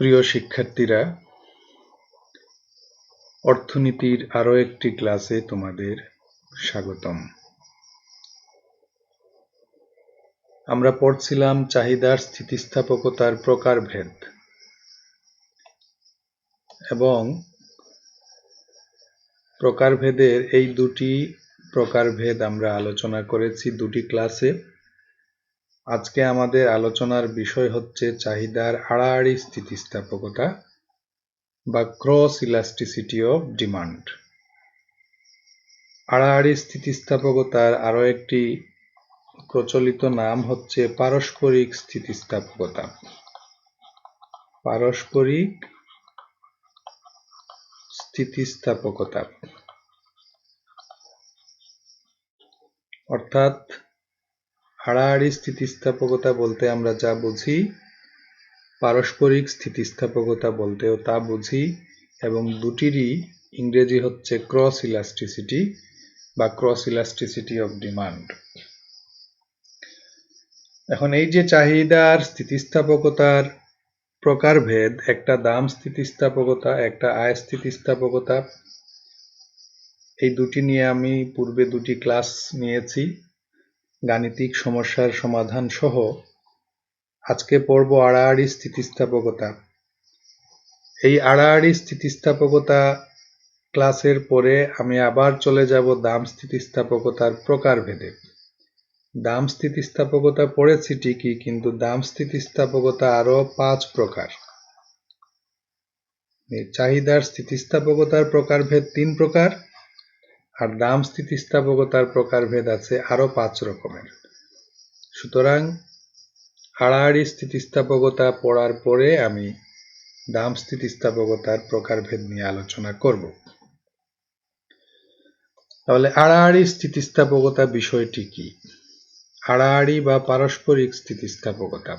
প্রিয় শিক্ষার্থীরা, অর্থনীতির আরো একটি ক্লাসে তোমাদের স্বাগতম। আমরা পড়ছিলাম চাহিদার স্থিতিস্থাপকতার প্রকারভেদ এবং প্রকারভেদের এই দুটি প্রকারভেদ আমরা আলোচনা করেছি দুটি ক্লাসে। আজকে আমাদের আলোচনার বিষয় হচ্ছে চাহিদার আড়াআড়ি স্থিতিস্থাপকতা বা ক্রস ইলাস্টিসিটি অফ ডিমান্ড। আড়াআড়ি স্থিতিস্থাপকতার আরো একটি প্রচলিত নাম হচ্ছে পারস্পরিক স্থিতিস্থাপকতা। পারস্পরিক স্থিতিস্থাপকতা অর্থাৎ আড়াআড়ি স্থিতিস্থাপকতা বলতে আমরা যা বুঝি, পারস্পরিক স্থিতিস্থাপকতা বলতেও তা বুঝি, এবং দুটিরই ইংরেজি হচ্ছে ক্রস ইলাস্টিসিটি বা ক্রস ইলাস্টিসিটি অফ ডিমান্ড। এখন এই যে চাহিদার স্থিতিস্থাপকতার প্রকারভেদ, একটা দাম স্থিতিস্থাপকতা, একটা আয় স্থিতিস্থাপকতা, এই দুটি নিয়ে আমি পূর্বে দুটি ক্লাস নিয়েছি গাণিতিক সমস্যার সমাধান সহ। আজকে পড়ব আড়াআড়ি স্থিতিস্থাপকতা। এই আড়াআড়ি স্থিতিস্থাপকতা ক্লাসের পরে আমি আবার চলে যাব দাম স্থিতিস্থাপকতার প্রকারভেদে। দাম স্থিতিস্থাপকতা পড়েছি ঠিকই, কিন্তু দাম স্থিতিস্থাপকতা আরো 5 প্রকার। চাহিদার স্থিতিস্থাপকতার প্রকারভেদ 3 প্রকার, আর দাম স্থিতিস্থাপকতার প্রকারভেদ আছে আরো 5 রকমের। সুতরাং আড়াআড়ি স্থিতিস্থাপকতা পড়ার পরে আমি দাম স্থিতিস্থাপকতার প্রকারভেদ নিয়ে আলোচনা করব। তাহলে আড়াআড়ি স্থিতিস্থাপকতা বিষয়টি কি? আড়াআড়ি বা পারস্পরিক স্থিতিস্থাপকতা।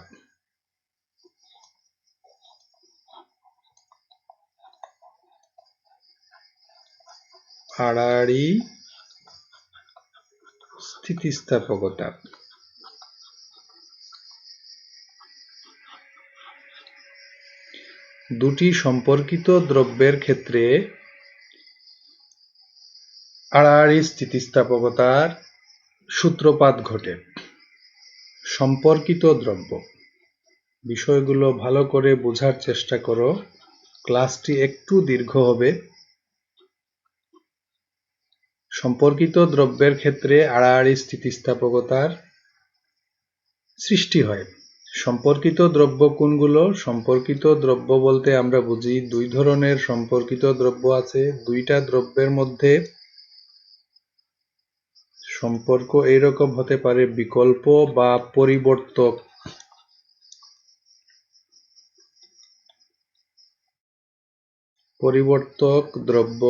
আড়াআড়ি স্থিতিস্থাপকতা দুটি সম্পর্কিত দ্রব্যের ক্ষেত্রে আড়াআড়ি স্থিতিস্থাপকতার সূত্রপাত ঘটে। সম্পর্কিত দ্রব্য, বিষয়গুলো ভালো করে বোঝার চেষ্টা করো, ক্লাসটি একটু দীর্ঘ হবে। সম্পর্কিত দ্রব্যের ক্ষেত্রে আড়াআড়ি স্থিতিস্থাপকতার সৃষ্টি হয়। সম্পর্কিত দ্রব্য কোনগুলো? সম্পর্কিত দ্রব্য বলতে আমরা বুঝি দুই ধরনের সম্পর্কিত দ্রব্য আছে। দুইটা দ্রব্যের মধ্যে সম্পর্ক এইরকম হতে পারে বিকল্প বা পরিবর্তক। পরিবর্তক দ্রব্য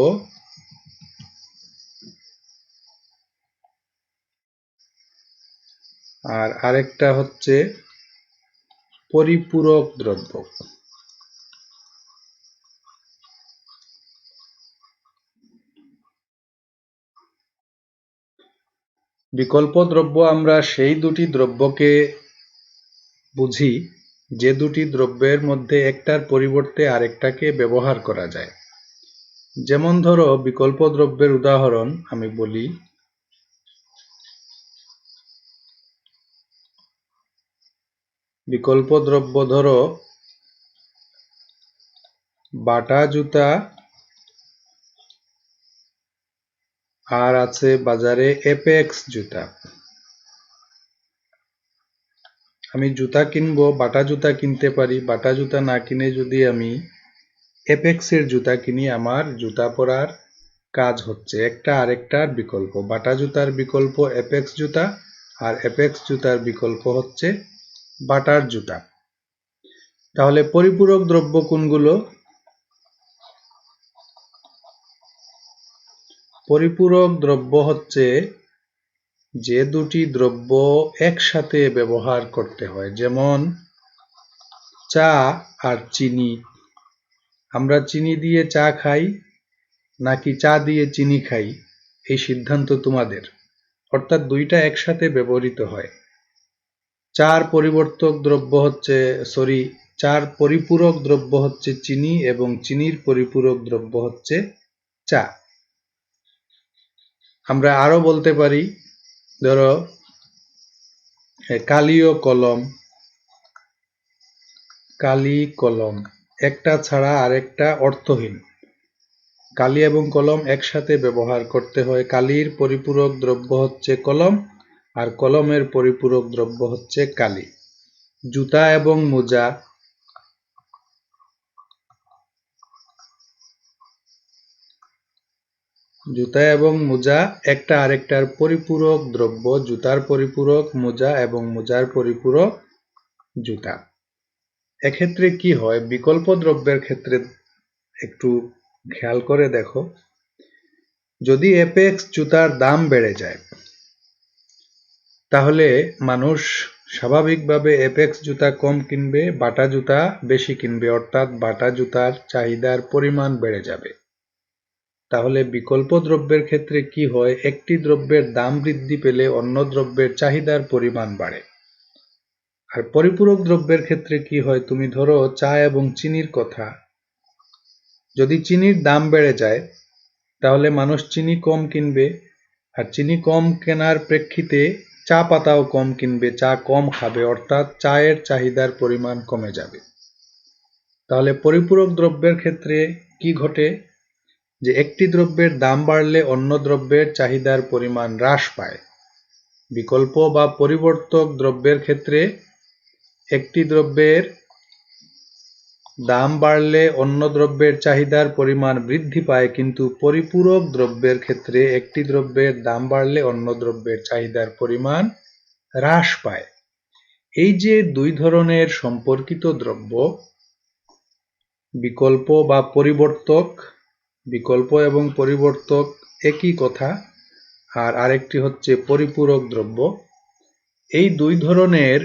আর আরেকটা হচ্ছে পরিপূরক দ্রব্য। বিকল্প দ্রব্য আমরা সেই দুটি দ্রব্যকে বুঝি যে দুটি দ্রব্যের মধ্যে একটার পরিবর্তে আরেকটাকে ব্যবহার করা যায়। যেমন ধরো, বিকল্প দ্রব্যের উদাহরণ আমি বলি, বিকল্প দ্রব্য ধরো বাটা জুতা, আর আছে বাজারে এপেক্স জুতা। আমি জুতা কিনবো, বাটা জুতা কিনতে পারি। বাটা জুতা না কিনে যদি আমি এপেক্সের জুতা কিনি, আমার জুতা পরার কাজ হচ্ছে। একটা আরেকটার বিকল্প। বাটা জুতার বিকল্প এপেক্স জুতা, আর এপেক্স জুতার বিকল্প হচ্ছে বাটার জুতা। তাহলে পরিপূরক দ্রব্য কোনগুলো? পরিপূরক দ্রব্য হচ্ছে যে দুটি দ্রব্য একসাথে ব্যবহার করতে হয়। যেমন চা আর চিনি। আমরা চিনি দিয়ে চা খাই নাকি চা দিয়ে চিনি খাই, এই সিদ্ধান্ত তোমাদের। অর্থাৎ দুইটা একসাথে ব্যবহৃত হয়। চার পরিবর্তক দ্রব্য হচ্ছে চার পরিপূরক দ্রব্য হচ্ছে চিনি এবং চিনির পরিপূরক দ্রব্য হচ্ছে চা। আমরা আরো বলতে পারি, ধরো কালি ও কলম, কালি কলম একটা ছাড়া আরেকটা অর্থহীন। কালি এবং কলম একসাথে ব্যবহার করতে হয়। কালির পরিপূরক দ্রব্য হচ্ছে কলম আর কলমের পরিপূরক দ্রব্য হচ্ছে কালি। জুতা এবং মোজা, জুতা এবং মোজা একটা আরেকটার পরিপূরক দ্রব্য। জুতার পরিপূরক মোজা এবং মোজার পরিপূরক জুতা। এক্ষেত্রে কি হয়, বিকল্প দ্রব্যের ক্ষেত্রে একটু খেয়াল করে দেখো, যদি এপেক্স জুতার দাম বেড়ে যায় তাহলে মানুষ স্বাভাবিকভাবে এপেক্স জুতা কম কিনবে, বাটা জুতা বেশি কিনবে, অর্থাৎ বাটা জুতার চাহিদার পরিমাণ বেড়ে যাবে। তাহলে বিকল্প দ্রব্যের ক্ষেত্রে কি হয়, একটি দ্রব্যের দাম বৃদ্ধি পেলে অন্য দ্রব্যের চাহিদার পরিমাণ বাড়ে। আর পরিপূরক দ্রব্যের ক্ষেত্রে কি হয়, তুমি ধরো চা এবং চিনির কথা, যদি চিনির দাম বেড়ে যায় তাহলে মানুষ চিনি কম কিনবে, আর চিনি কম কেনার প্রেক্ষিতে চা পাতাও কম কিনবে, চা কম খাবে, অর্থাৎ চায়ের চাহিদার পরিমাণ কমে যাবে। তাহলে পরিপূরক দ্রব্যের ক্ষেত্রে কি ঘটে, যে একটি দ্রব্যের দাম বাড়লে অন্য দ্রব্যের চাহিদার পরিমাণ হ্রাস পায়। বিকল্প বা পরিবর্তক দ্রব্যের ক্ষেত্রে একটি দ্রব্যের দাম বাড়লে অন্য দ্রব্যের চাহিদার পরিমাণ বৃদ্ধি পায়, কিন্তু পরিপূরক দ্রব্যের ক্ষেত্রে একটি দ্রব্যের দাম বাড়লে অন্য দ্রব্যের চাহিদার পরিমাণ হ্রাস পায়। এই যে দুই ধরনের সম্পর্কিত দ্রব্য, বিকল্প বা পরিবর্তক, বিকল্প এবং পরিবর্তক একই কথা, আর আরেকটি হচ্ছে পরিপূরক দ্রব্য। এই দুই ধরনের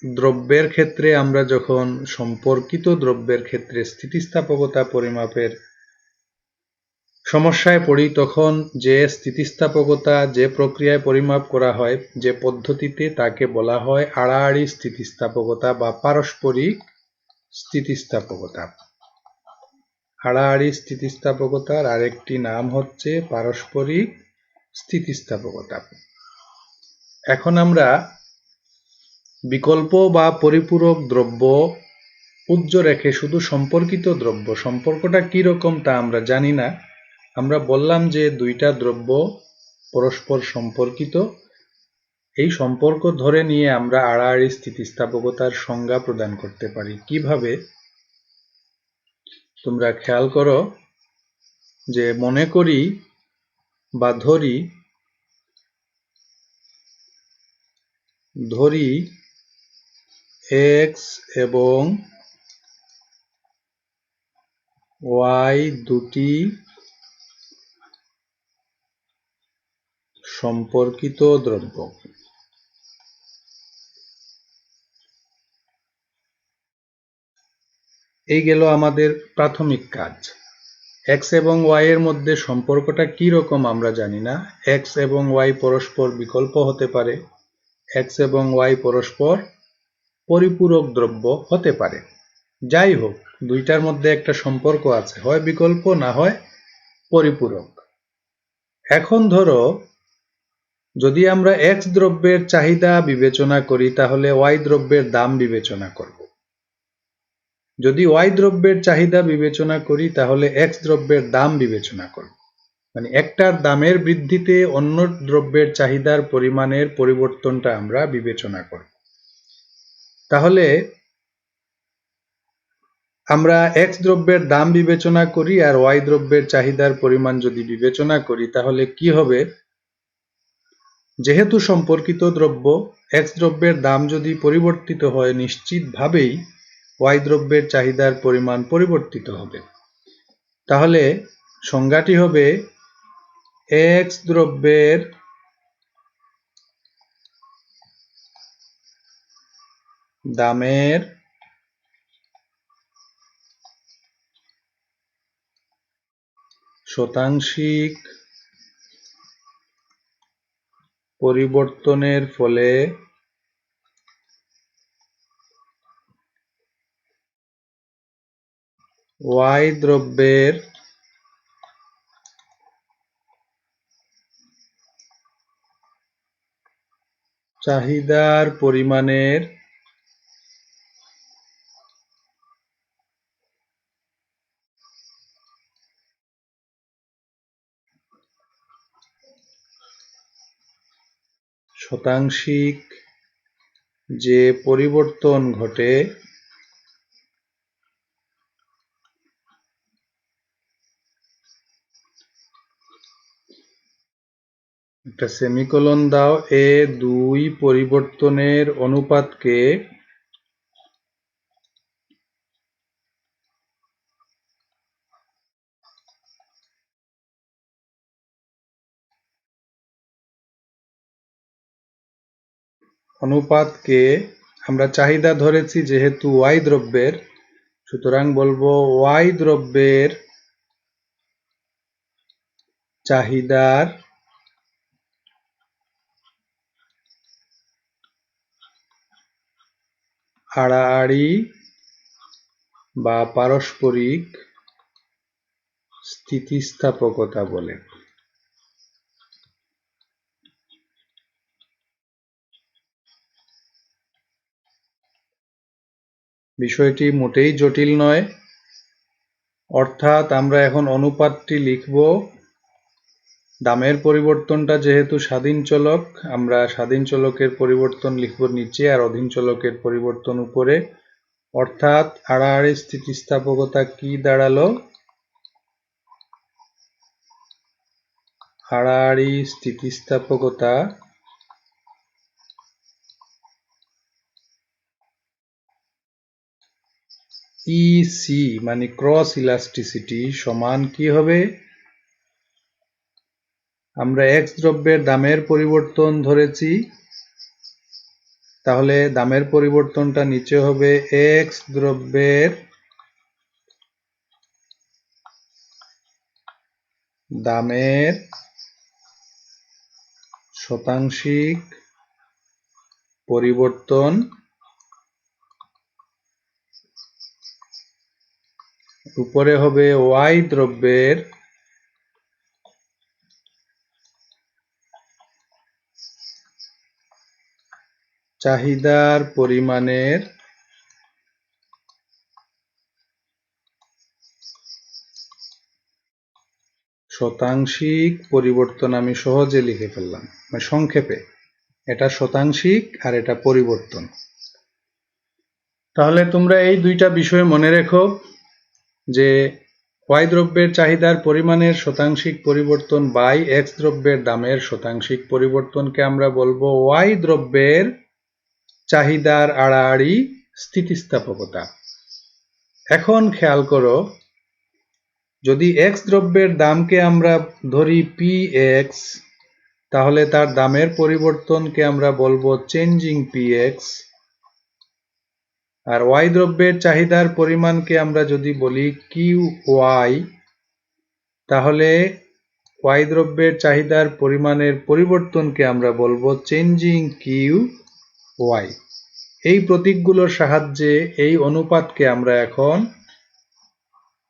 দ্রব্যের ক্ষেত্রে আমরা যখন সম্পর্কিত দ্রব্যের ক্ষেত্রে স্থিতিস্থাপকতা পরিমাপের সমস্যায় পড়ি, তখন যে স্থিতিস্থাপকতা, যে প্রক্রিয়ায় পরিমাপ করা হয়, যে পদ্ধতিতে, তাকে বলা হয় আড়াআড়ি স্থিতিস্থাপকতা বা পারস্পরিক স্থিতিস্থাপকতা। আড়াআড়ি স্থিতিস্থাপকতার আরেকটি নাম হচ্ছে পারস্পরিক স্থিতিস্থাপকতা। এখন আমরা বিকল্প বা পরিপূরক দ্রব্য উজ্জ্ব রেখে শুধু সম্পর্কিত দ্রব্য, সম্পর্কটা কি রকম তা আমরা জানি না। আমরা বললাম যে দুইটা দ্রব্য পরস্পর সম্পর্কিত, এই সম্পর্ক ধরে নিয়ে আমরা আড়াআড়ি স্থিতিস্থাপকতার সংজ্ঞা প্রদান করতে পারি। কিভাবে, তোমরা খেয়াল করো, যে মনে করি বা ধরি এক্স এবং ওয়াই দুটি সম্পর্কিত দ্রব্য। এই গেল আমাদের প্রাথমিক কাজ। এক্স এবং ওয়াই এর মধ্যে সম্পর্কটা কি রকম আমরা জানি না। এক্স এবং ওয়াই পরস্পর বিকল্প হতে পারে, এক্স এবং ওয়াই পরস্পর পরিপূরক দ্রব্য হতে পারে। যাই হোক, দুইটার মধ্যে একটা সম্পর্ক আছে, হয় বিকল্প না হয় পরিপূরক। এখন ধরো যদি আমরা এক্স দ্রব্যের চাহিদা বিবেচনা করি তাহলে ওয়াই দ্রব্যের দাম বিবেচনা করব। যদি ওয়াই দ্রব্যের চাহিদা বিবেচনা করি তাহলে এক্স দ্রব্যের দাম বিবেচনা করব। মানে একটার দামের বৃদ্ধিতে অন্য দ্রব্যের চাহিদার পরিমাণের পরিবর্তনটা আমরা বিবেচনা করব। তাহলে আমরা এক্স দ্রব্যের দাম বিবেচনা করি আর ওয়াই দ্রব্যের চাহিদার পরিমাণ যদি বিবেচনা করি তাহলে কি হবে, যেহেতু সম্পর্কিত দ্রব্য, এক্স দ্রব্যের দাম যদি পরিবর্তিত হয় নিশ্চিতভাবেই ওয়াই দ্রব্যের চাহিদার পরিমাণ পরিবর্তিত হবে। তাহলে সংজ্ঞাটি হবে এক্স দ্রব্যের দামের শতাংশিক পরিবর্তনের ফলে ওয়াই দ্রব্যের চাহিদার পরিমাণের শতাংশিক যে পরিবর্তন ঘটে একটা সেমিকোলন দাও, এ দুই পরিবর্তনের অনুপাতকে আমরা চাহিদা ধরেছি যেহেতু ওয়াই দ্রব্যের, সুতরাং বলবো ওয়াই দ্রব্যের চাহিদার আড়াআড়ি বা পারস্পরিক স্থিতিস্থাপকতা বলে। বিষয়টি মোটেই জটিল নয়। অর্থাৎ আমরা এখন অনুপাতটি লিখব। দামের পরিবর্তনটা যেহেতু স্বাধীন চলক, আমরা স্বাধীন চলকের পরিবর্তন লিখব নিচে আর অধীন চলকের পরিবর্তন উপরে। অর্থাৎ আড়াআড়ি স্থিতিস্থাপকতা কি দাঁড়ালো? আড়াআড়ি স্থিতিস্থাপকতা ইসি মানে ক্রস ইলাস্টিসিটি সমান কি হবে? আমরা এক্স দ্রব্যের দামের পরিবর্তন ধরেছি, তাহলে দামের পরিবর্তনটা নিচে হবে এক্স দ্রব্যের দামের শতাংশিক পরিবর্তন উপরে হবে ওয়াই দ্রব্যের চাহিদার পরিমাণের শতাংশিক পরিবর্তন। আমি সহজে লিখে ফেললাম, মানে সংক্ষেপে এটা শতাংশিক আর এটা পরিবর্তন। তাহলে তোমরা এই দুইটা বিষয় মনে রেখো যে ওয়াই দ্রব্যের চাহিদার পরিমাণের শতাংশিক পরিবর্তন বাই এক্স দ্রব্যের দামের শতাংশিক পরিবর্তনকে আমরা বলবো ওয়াই দ্রব্যের চাহিদার আড়াআড়ি স্থিতিস্থাপকতা। এখন খেয়াল করো, যদি এক্স দ্রব্যের দামকে আমরা ধরি পি এক্স, তাহলে তার দামের পরিবর্তনকে আমরা বলবো চেঞ্জিং পি এক্স। আর ওয়াই দ্রব্যের চাহিদার পরিমাণকে আমরা যদি বলি কিউ ওয়াই, তাহলে ওয়াই দ্রব্যের চাহিদার পরিমাণের পরিবর্তনকে আমরা বলবো চেঞ্জিং কিউ ওয়াই। এই প্রতীকগুলোর সাহায্যে এই অনুপাতকে আমরা এখন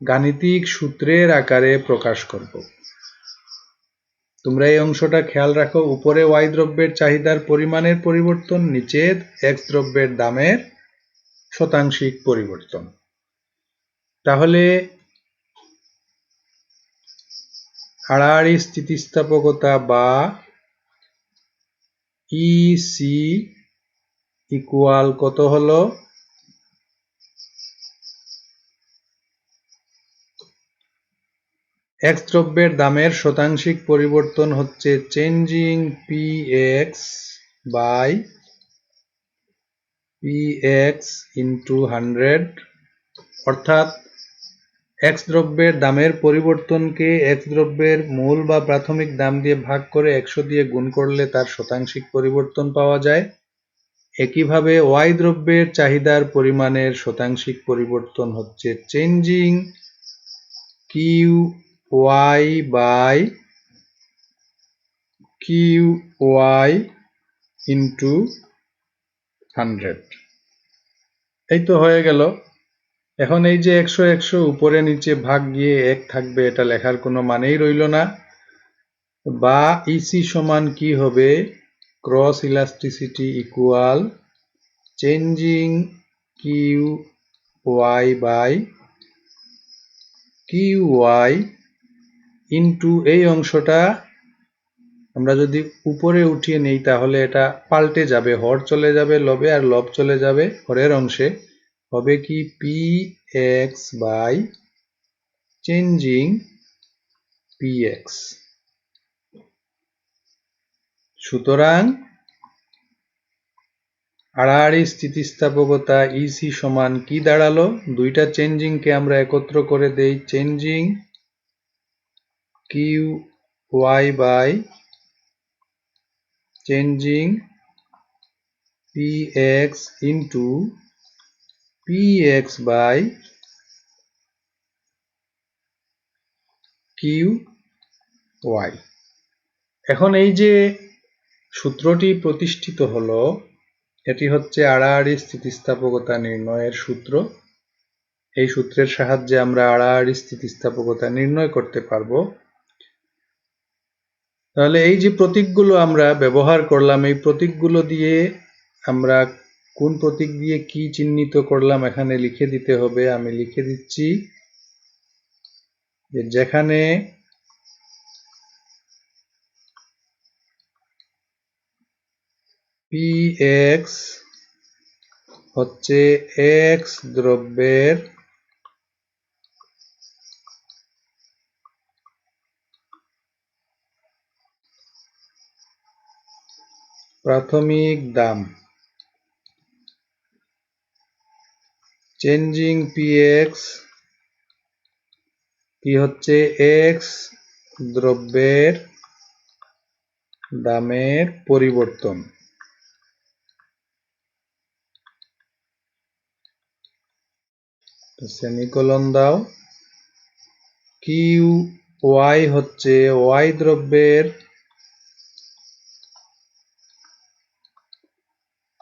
গাণিতিক সূত্রের আকারে প্রকাশ করব। তোমরা এই অংশটা খেয়াল রাখো, উপরে ওয়াই দ্রব্যের চাহিদার পরিমাণের পরিবর্তন, নিচে এক্স দ্রব্যের দামের শতাংশিক পরিবর্তন। তাহলে আড়াআড়ি স্থিতিস্থাপকতা বা ইসি ইকুয়াল কত হলো? এক্স দ্রব্যের দামের শতাংশিক পরিবর্তন হচ্ছে changing P X by P X into 100। অর্থাৎ এক্স দ্রব্যের দামের পরিবর্তনকে এক্স দ্রব্যের মূল বা প্রাথমিক দাম দিয়ে ভাগ করে 100 দিয়ে গুণ করলে তার শতাংশিক পরিবর্তন পাওয়া যায়। একইভাবে ওয়াই দ্রব্যের চাহিদার পরিমাণের শতাংশিক পরিবর্তন হচ্ছে changing Q Y by Q Y into 100। এই তো হয়ে গেল। এখন এই যে 100 উপরে নিচে ভাগ গিয়ে 1 থাকবে, এটা লেখার কোনো মানেই রইল না। বা ইসি সমান কি হবে, cross elasticity equal changing Q Y by Q Y into এই অংশটা আমরা যদি উপরে উঠিয়ে নেই তাহলে এটা পাল্টে যাবে, হর চলে যাবে লবে আর লব চলে যাবে হরের অংশে, হবে কি P X by changing P X. সুতরাং আড়াআড়ি স্থিতিস্থাপকতা ইসি সমান কি দাঁড়ালো, দুইটা চেঞ্জিংকে আমরা একত্র করে দেই, changing Q Y by changing P X into P X by Q Y. এখন এই যে সূত্রটি প্রতিষ্ঠিত হলো, এটি হচ্ছে আড়াআড়ি স্থিতিস্থাপকতা নির্ণয়ের সূত্র। এই সূত্রের সাহায্যে আমরা আড়াআড়ি স্থিতিস্থাপকতা নির্ণয় করতে পারবো। তাহলে এই যে প্রতীকগুলো আমরা ব্যবহার করলাম, এই প্রতীকগুলো দিয়ে আমরা কোন প্রতীক দিয়ে কি চিহ্নিত করলাম এখানে লিখে দিতে হবে। আমি লিখে দিচ্ছি যে যেখানে পি এক্স হচ্ছে এক্স দ্রব্যের প্রাথমিক দাম, চেঞ্জিং পি এক্স কি হচ্ছে এক্স দ্রব্যের দামের পরিবর্তন, সেমিকোলন দাও। কিউ ওয়াই হচ্ছে ওয়াই দ্রব্যের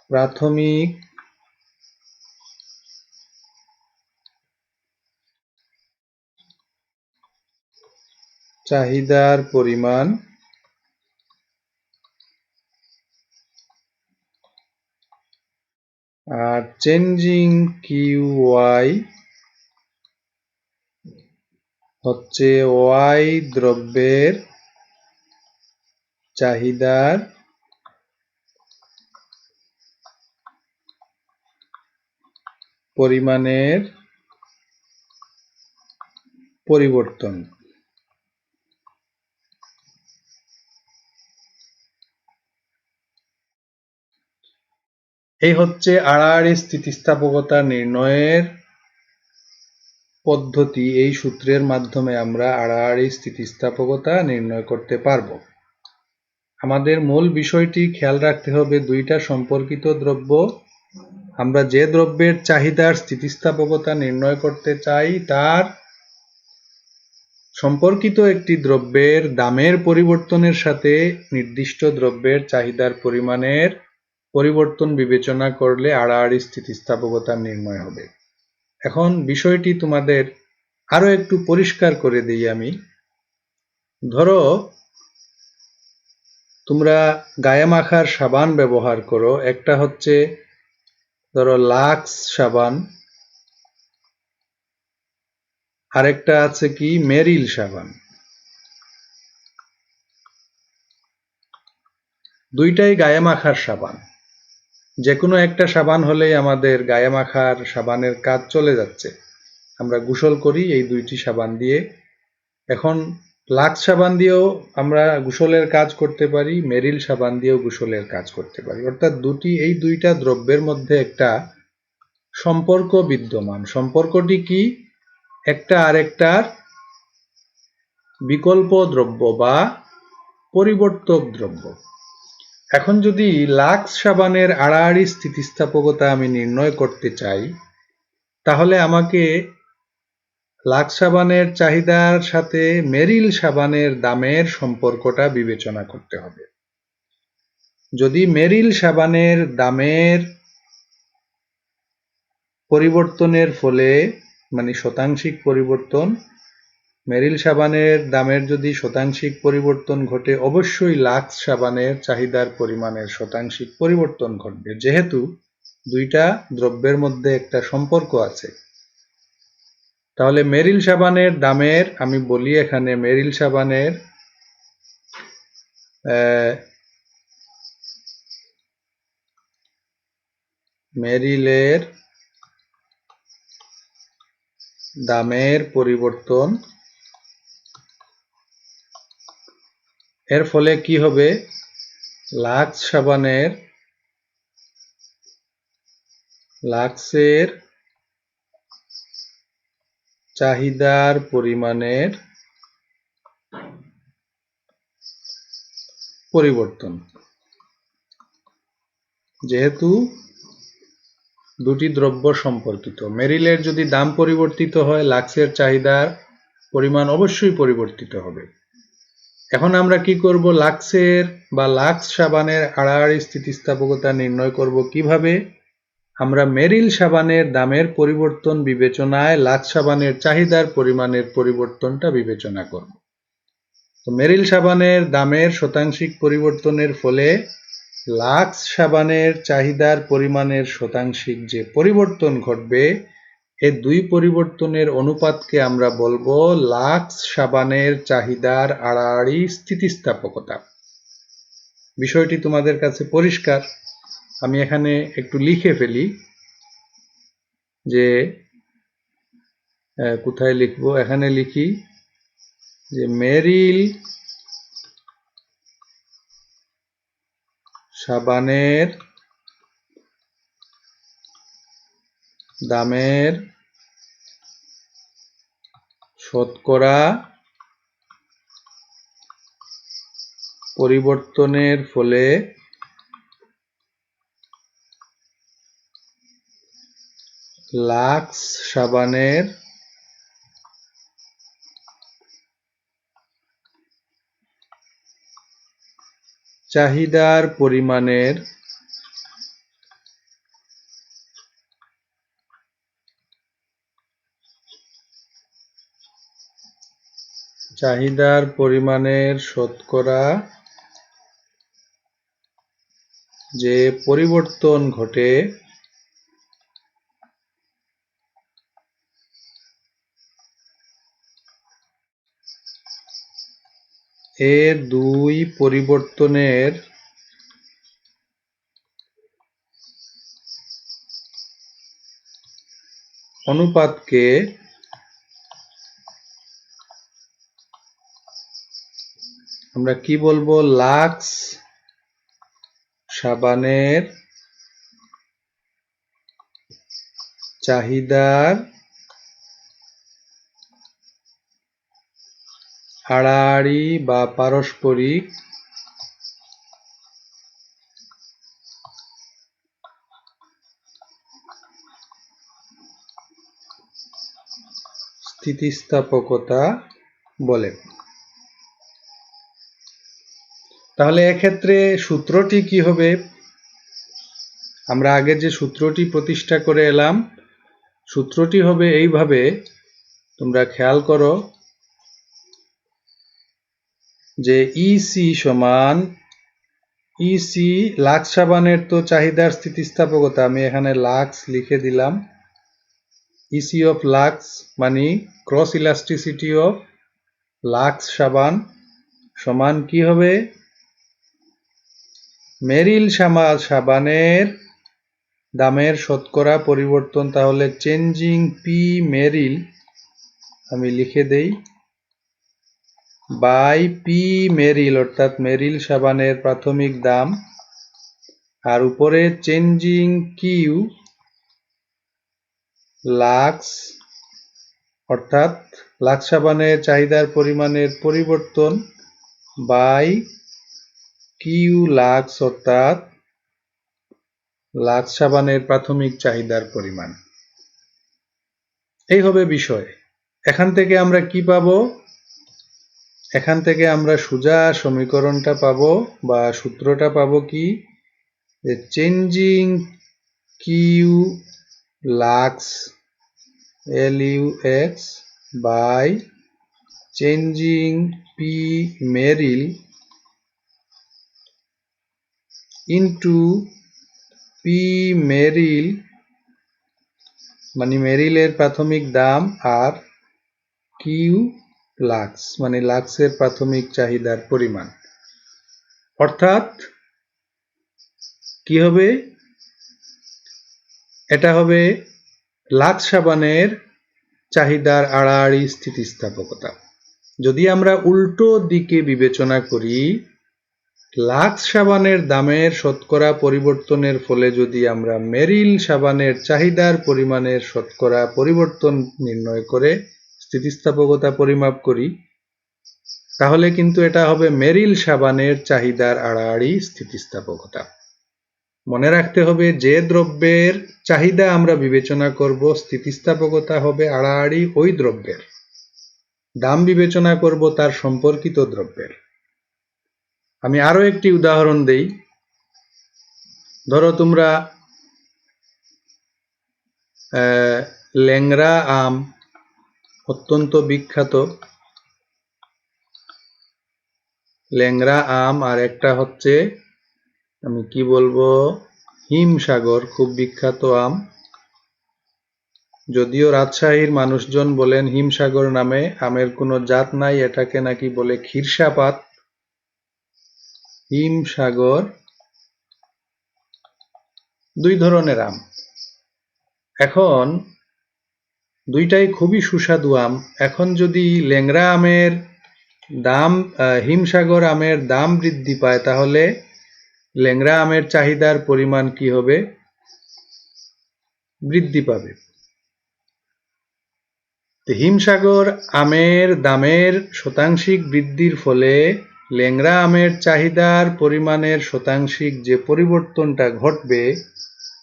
প্রাথমিক চাহিদার পরিমাণ, আর চেঞ্জিং কিউ ওয়াই হচ্ছে ওয়াই দ্রব্যের চাহিদার পরিমাণের পরিবর্তন। এই হচ্ছে আড়াআড়ি স্থিতিস্থাপকতা নির্ণয়ের পদ্ধতি। এই সূত্রের মাধ্যমে আমরা আড়াআড়ি স্থিতিস্থাপকতা নির্ণয় করতে পারবো। আমাদের মূল বিষয়টি খেয়াল রাখতে হবে, দুইটা সম্পর্কিত দ্রব্য, আমরা যে দ্রব্যের চাহিদার স্থিতিস্থাপকতা নির্ণয় করতে চাই তার সম্পর্কিত একটি দ্রব্যের দামের পরিবর্তনের সাথে নির্দিষ্ট দ্রব্যের চাহিদার পরিমাণের পরিবর্তন বিবেচনা করলে আড়াআড়ি স্থিতিস্থাপকতা নির্ণয় হবে। এখন বিষয়টি তোমাদের আরো একটু পরিষ্কার করে দিই আমি। ধরো তোমরা গায়ে মাখার সাবান ব্যবহার করো, একটা হচ্ছে ধরো লাক্স সাবান, আরেকটা আছে কি মেরিল সাবান। দুইটাই গায়ে মাখার সাবান, যে কোনো একটা সাবান হলেই আমাদের গায়ে মাখার সাবানের কাজ চলে যাচ্ছে, আমরা গোসল করি এই দুইটি সাবান দিয়ে। এখন লাক্স সাবান দিয়েও আমরা গোসলের কাজ করতে পারি, মেরিল সাবান দিয়েও গোসলের কাজ করতে পারি, অর্থাৎ এই দুইটা দ্রব্যের মধ্যে একটা সম্পর্ক বিদ্যমান। সম্পর্কটি কি, একটা আরেকটার বিকল্প দ্রব্য বা পরিবর্তক দ্রব্য। এখন যদি লাক্স সাবানের আড়াআড়ি স্থিতিস্থাপকতা আমি নির্ণয় করতে চাই, তাহলে আমাকে লাক্স সাবানের চাহিদার সাথে মেরিল সাবানের দামের সম্পর্কটা বিবেচনা করতে হবে। যদি মেরিল সাবানের দামের পরিবর্তনের ফলে মানে শতাংশিক পরিবর্তন, মেরিল সাবানের দামের যদি শতাংশিক পরিবর্তন ঘটে অবশ্যই লাক্স সাবানের চাহিদার পরিমাণের শতাংশিক পরিবর্তন ঘটবে, যেহেতু দুইটা দ্রব্যের মধ্যে একটা সম্পর্ক আছে। তাহলে মেরিল সাবানের দামের, আমি বলি এখানে মেরিল সাবানের মেরিলের দামের পরিবর্তন এর ফলে কি হবে, লাক্সের চাহিদার পরিমাণের পরিবর্তন, যেহেতু দুটি দ্রব্য সম্পর্কিত। মেরিলের যদি দাম পরিবর্তিত হয়, লাক্সের চাহিদার পরিমাণ অবশ্যই পরিবর্তিত হবে। এখন আমরা কি করব, লাক্সের বা লাক্স সাবানের আড়াআড়ি স্থিতিস্থাপকতা নির্ণয় করব কিভাবে? আমরা মেরিল সাবানের দামের পরিবর্তন বিবেচনায় লাক্স সাবানের চাহিদার পরিমাণের পরিবর্তনটা বিবেচনা করব। তো মেরিল সাবানের দামের শতাংশিক পরিবর্তনের ফলে লাক্স সাবানের চাহিদার পরিমাণের শতাংশিক যে পরিবর্তন ঘটবে, এই দুই পরিবর্তনের অনুপাতকে আমরা বলবো লাক্স সাবানের চাহিদার আড়াআড়ি স্থিতিস্থাপকতা। বিষয়টি তোমাদের কাছে পরিষ্কার? আমি এখানে একটু লিখে ফেলি, যে কোথায় লিখবো, এখানে লিখি যে মেরিল সাবানের দামের শতকরা পরিবর্তনের ফলে লাক্স সাবানের চাহিদার পরিমাণের শতকরা যে পরিবর্তন ঘটে এ দুই পরিবর্তনের অনুপাতকে আমরা কি বলবো, লাক্স সাবানের চাহিদার আড়াআড়ি বা পারস্পরিক স্থিতিস্থাপকতা বলে। তাহলে এক্ষেত্রে সূত্রটি কি হবে? আমরা আগে যে সূত্রটি প্রতিষ্ঠা করে এলাম, সূত্রটি হবে এইভাবে, তোমরা খেয়াল করো যে ইসি সমান ইসি, লাক্স সাবানের তো চাহিদার স্থিতিস্থাপকতা, আমি এখানে লাক্স লিখে দিলাম, ইসি অফ লাক্স মানে ক্রস ইলাস্টিসিটি অফ লাক্স সাবান সমান কি হবে, মেরিল সাবানের দামের শতকরা পরিবর্তন, তাহলে চেঞ্জিং পি মেরিল আমি লিখে দেই, বাই পি মেরিল, অর্থাৎ মেরিল সাবানের প্রাথমিক দাম, আর উপরে চেঞ্জিং কিউ লাক্স, অর্থাৎ লাক্স সাবানের চাহিদার পরিমাণের পরিবর্তন বাই কিউ লাক্স, অর্থাৎ লাক্স সাবানের প্রাথমিক চাহিদার পরিমাণ। এই হবে বিষয়। এখান থেকে আমরা কি পাবো? এখান থেকে আমরা সোজা সমীকরণটা পাবো বা সূত্রটা পাবো কি, যে changing Q lux LUX by changing P Merrill into P Merrill মানে মেরিলের প্রাথমিক দাম আর কিউ লাক্স মানে লাক্সের প্রাথমিক চাহিদার পরিমাণ। অর্থাৎ কি হবে, এটা হবে লাক্স সাবানের চাহিদার আড়াআড়ি স্থিতিস্থাপকতা। যদি আমরা উল্টো দিকে বিবেচনা করি, লাক্স সাবানের দামের শতকরা পরিবর্তনের ফলে যদি আমরা মেরিল সাবানের চাহিদার পরিমাণের শতকরা পরিবর্তন নির্ণয় করে স্থিতিস্থাপকতা পরিমাপ করি, তাহলে কিন্তু এটা হবে মেরিল সাবানের চাহিদার আড়াআড়ি স্থিতিস্থাপকতা। মনে রাখতে হবে, যে দ্রব্যের চাহিদা আমরা বিবেচনা করব, স্থিতিস্থাপকতা হবে আড়াআড়ি ওই দ্রব্যের। দাম বিবেচনা করব তার সম্পর্কিত দ্রব্যের। আমি আরো একটি উদাহরণ দেই। ধরো তোমরা ল্যাংড়া আম অত্যন্ত বিখ্যাত, ল্যাংড়া আম, আর একটা হচ্ছে আমি কি বলবো হিমসাগর, খুব বিখ্যাত আম। যদিও রাজশাহীর মানুষজন বলেন হিমসাগর নামে আমের কোনো জাত নাই, এটাকে নাকি বলে খিরসাপাত। হিমসাগর দুই ধরনের আম। এখন দুইটাই খুবই সুস্বাদু আম। এখন যদি ল্যাংড়া আমের দাম, হিমসাগর আমের দাম বৃদ্ধি পায়, তাহলে ল্যাংড়া আমের চাহিদার পরিমাণ কি হবে? বৃদ্ধি পাবে। হিমসাগর আমের দামের শতাংশিক বৃদ্ধির ফলে ল্যাংড়া আমের চাহিদার পরিমাণের শতাংশিক যে পরিবর্তনটা ঘটবে,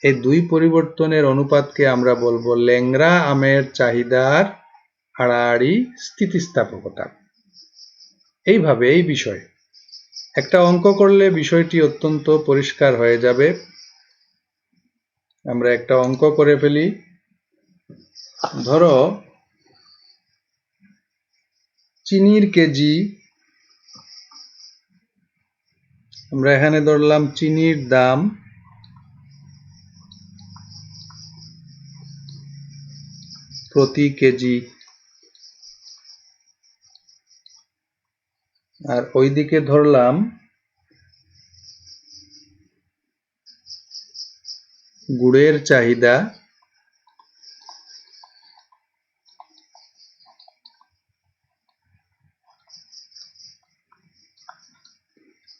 এই দুই পরিবর্তনের অনুপাতকে আমরা বলবো ল্যাংড়া আমের চাহিদার আড়াআড়ি স্থিতিস্থাপকতা। এইভাবে এই বিষয় একটা অঙ্ক করলে বিষয়টি অত্যন্ত পরিষ্কার হয়ে যাবে। আমরা একটা অঙ্ক করে ফেলি। ধরো চিনির কেজি, আমরা এখানে ধরলাম চিনির দাম প্রতি কেজি, আর ওইদিকে ধরলাম গুড়ের চাহিদা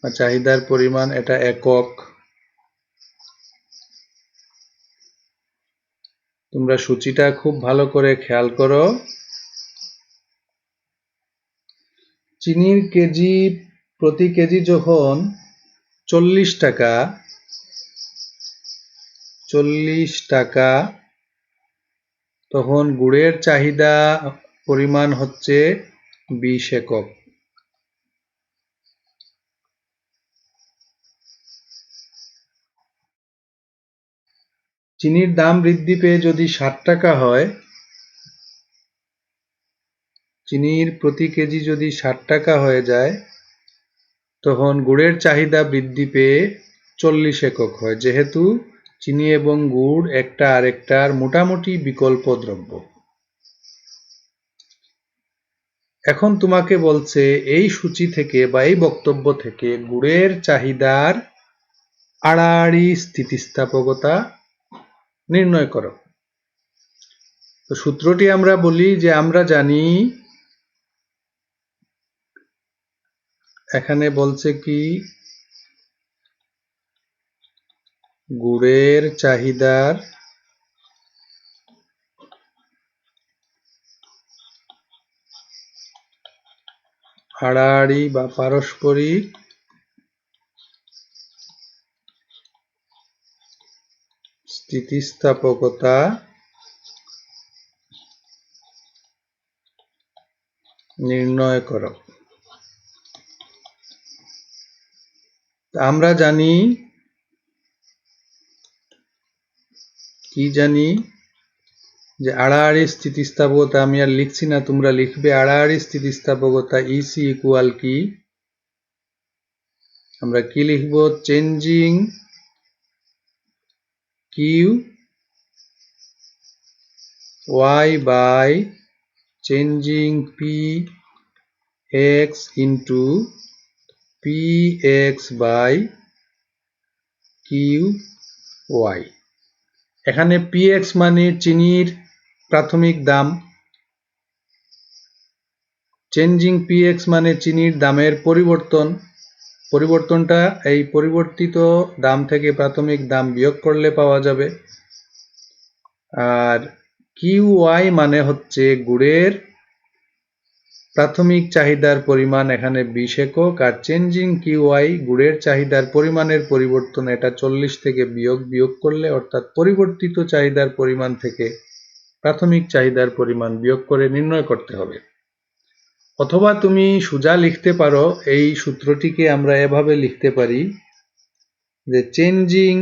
বা চাহিদার পরিমাণ, এটা একক। তোমরা সূচিটা খুব ভালো করে খেয়াল করো। চিনির কেজি প্রতি কেজি যখন 40 টাকা, তখন গুড়ের চাহিদা পরিমাণ হচ্ছে 20 একক। চিনির দাম বৃদ্ধি পেয়ে যদি 60 টাকা হয়, চিনির প্রতি কেজি যদি 60 টাকা হয়ে যায়, তখন গুড়ের চাহিদা বৃদ্ধি পেয়ে 40 একক হয়, যেহেতু চিনি এবং গুড় একটা আরেকটার মোটামুটি বিকল্প দ্রব্য। এখন তোমাকে বলছে এই সূচি থেকে বা এই বক্তব্য থেকে গুড়ের চাহিদার আড়াআড়ি স্থিতিস্থাপকতা নির্ণয় করো। তো সূত্রটি আমরা বলি যে আমরা জানি, এখানে বলছে কি গুড়ের চাহিদার আড়াআড়ি বা পারস্পরিক স্থিতিস্থাপকতা নির্ণয় করো। আমরা জানি, কি জানি, যে আড়াআড়ি স্থিতিস্থাপকতা আমি আর লিখছি না, তোমরা লিখবে আড়াআড়ি স্থিতিস্থাপকতা ইসি ইকুয়াল কি, আমরা কি লিখব, changing Q Y by changing P X into P X by Q Y. এখানে পি এক্স মানে চিনির প্রাথমিক দাম, চেঞ্জিং পি এক্স মানে চিনির দামের পরিবর্তনটা এই পরিবর্তিত দাম থেকে প্রাথমিক দাম বিয়োগ করলে পাওয়া যাবে। আর কিউ ওয়াই মানে হচ্ছে গুড়ের প্রাথমিক চাহিদার পরিমাণ, এখানে 20 একক, আর চেঞ্জিং কিউ ওয়াই গুড়ের চাহিদার পরিমাণের পরিবর্তন, এটা 40 থেকে বিয়োগ করলে, অর্থাৎ পরিবর্তিত চাহিদার পরিমাণ থেকে প্রাথমিক চাহিদার পরিমাণ বিয়োগ করে নির্ণয় করতে হবে। অথবা তুমি সোজা লিখতে পারো, এই সূত্রটিকে আমরা এভাবে লিখতে পারি যে চেঞ্জিং,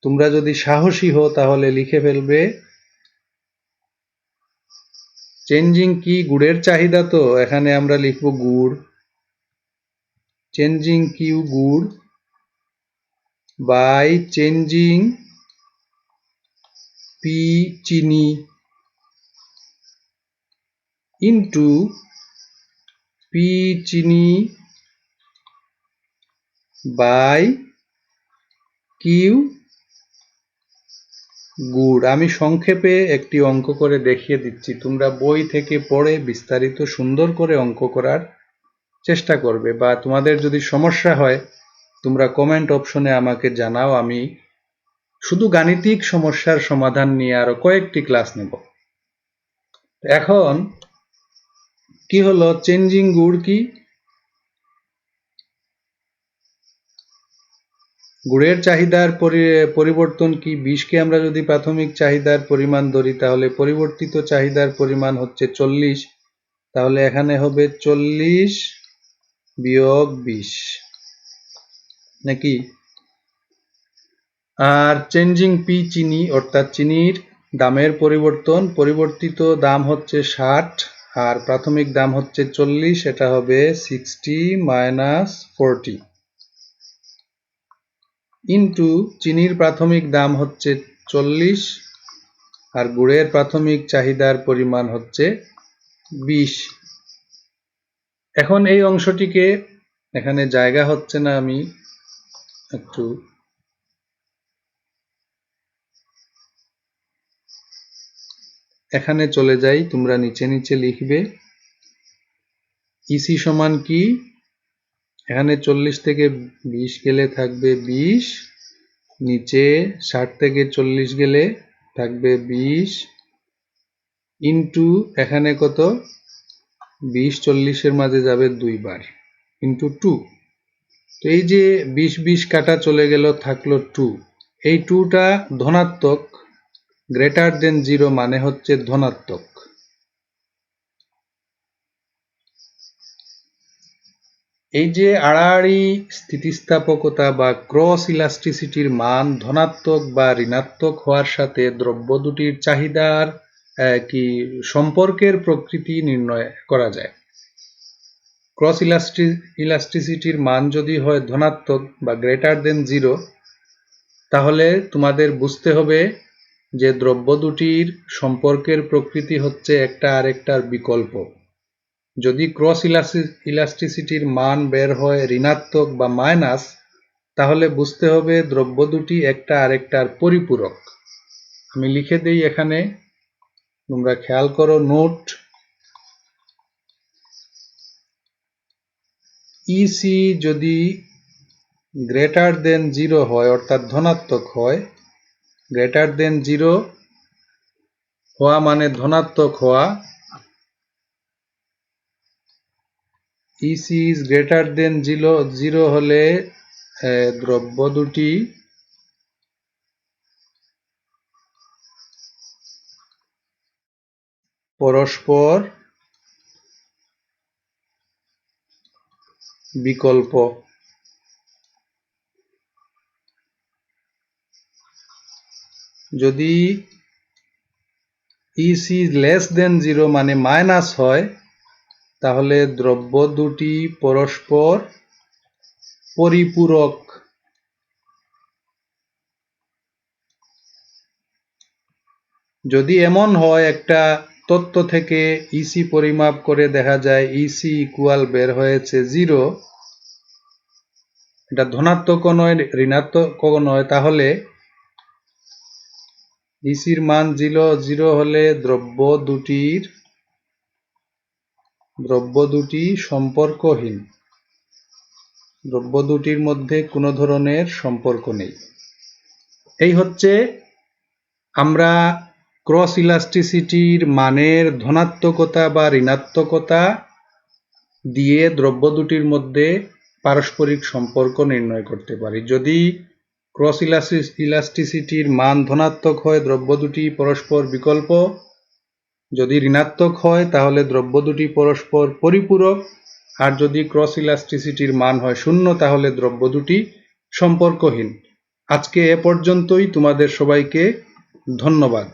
তোমরা যদি সাহসী হও তাহলে লিখে ফেলবে চেঞ্জিং কি, গুড়ের চাহিদা, তো এখানে আমরা লিখব গুড়, চেঞ্জিং কিউ গুড় বাই চেঞ্জিং পি চিনি ইন্টু পি চিনি বাই কিউ গুড়। আমি সংক্ষেপে একটি অঙ্ক করে দেখিয়ে দিচ্ছি, তোমরা বই থেকে পড়ে বিস্তারিত সুন্দর করে অঙ্ক করার চেষ্টা করবে, বা তোমাদের যদি সমস্যা হয় তোমরা কমেন্ট অপশনে আমাকে জানাও, আমি শুধু গাণিতিক সমস্যার সমাধান নিয়ে আরো কয়েকটি ক্লাস নেব। এখন কি হলো চেঞ্জিং গুড় কি, গুড়ের চাহিদার পরিবর্তন কি, 20 কে আমরা যদি প্রাথমিক চাহিদার পরিমাণ ধরি তাহলে পরিবর্তিত চাহিদার পরিমাণ হচ্ছে 40, তাহলে এখানে হবে 40 বিয়োগ 20 নাকি। আর চেঞ্জিং পি চিনি, অর্থাৎ চিনির দামের পরিবর্তিত দাম হচ্ছে 60 আর প্রাথমিক দাম হচ্ছে 40, এটা হবে 60 মাইনাস 40 ইন্টু চিনির প্রাথমিক দাম হচ্ছে 40 আর গুড়ের প্রাথমিক চাহিদার পরিমাণ হচ্ছে 20। এখন এই অংশটিকে, এখানে জায়গা হচ্ছে না, আমি একটু এখানে চলে যাই, তোমরা নিচে নিচে লিখবে ইসি সমান কি, এখানে 40 থেকে 20 গেলে থাকবে 20, নিচে 60 থেকে 40 গেলে থাকবে 20 ইন্টু এখানে কত, 20 40-এর মাঝে যাবে 2 বার ইন্টু 2। তো এই যে 20 কাটা চলে গেল, থাকলো 2, এই 2টা ধনাত্মক, গ্রেটার দেন 0 মানে হচ্ছে ধনাত্মক। এই যে আড়াআড়ি স্থিতিস্থাপকতা বা ক্রস ইলাস্টিসিটির মান ধনাত্মক বা ঋণাত্মক হওয়ার সাথে দ্রব্য দুটির চাহিদার কি সম্পর্কের প্রকৃতি নির্ণয় করা যায়। ক্রস ইলাস্টিসিটির মান যদি হয় ধনাত্মক বা গ্রেটার দেন 0, তাহলে তোমাদের বুঝতে হবে যে দ্রব্য দুটির সম্পর্কের প্রকৃতি হচ্ছে একটা আরেকটার বিকল্প। যদি ক্রস ইলাস্টিসিটির মান বের হয় ঋণাত্মক বা মাইনাস, তাহলে বুঝতে হবে দ্রব্য দুটি একটা আরেকটার পরিপূরক। আমি লিখে দেই এখানে, তোমরা খেয়াল করো, নোট, ইসি যদি গ্রেটার দেন 0 হয়, অর্থাৎ ধনাত্মক হয়, গ্রেটার দেন 0 হওয়া মানে ধনাত্মক হওয়া, ইসি ইজ গ্রেটার দেন 0 হলে দ্রব্য দুটি পরস্পর বিকল্প। যদি ইসি লেস দেন 0 মানে মাইনাস হয়, তাহলে দ্রব্য দুটি পরস্পর পরিপূরক। যদি এমন হয় একটা তত্ত্ব থেকে ইসি পরিমাপ করে দেখা যায় ইসি ইকুয়াল বের হয়েছে 0, এটা ধনাত্মক নয় ঋণাত্মক নয়, তাহলে ইসির মান 0 হলে দ্রব্য দুটি সম্পর্কহীন, দ্রব্য দুটির মধ্যে কোনো ধরনের সম্পর্ক নেই। এই হচ্ছে আমরা ক্রস ইলাস্টিসিটির মানের ধনাত্মকতা বা ঋণাত্মকতা দিয়ে দ্রব্য দুটির মধ্যে পারস্পরিক সম্পর্ক নির্ণয় করতে পারি। যদি ক্রস ইলাস্টিসিটির মান ধনাত্মক হয় দ্রব্য দুটি পরস্পর বিকল্প, যদি ঋণাত্মক হয় তাহলে দ্রব্য দুটি পরস্পর পরিপূরক, আর যদি ক্রস ইলাস্টিসিটির মান হয় 0 তাহলে দ্রব্য দুটি সম্পর্কহীন। আজকে এ পর্যন্তই। তোমাদের সবাইকে ধন্যবাদ।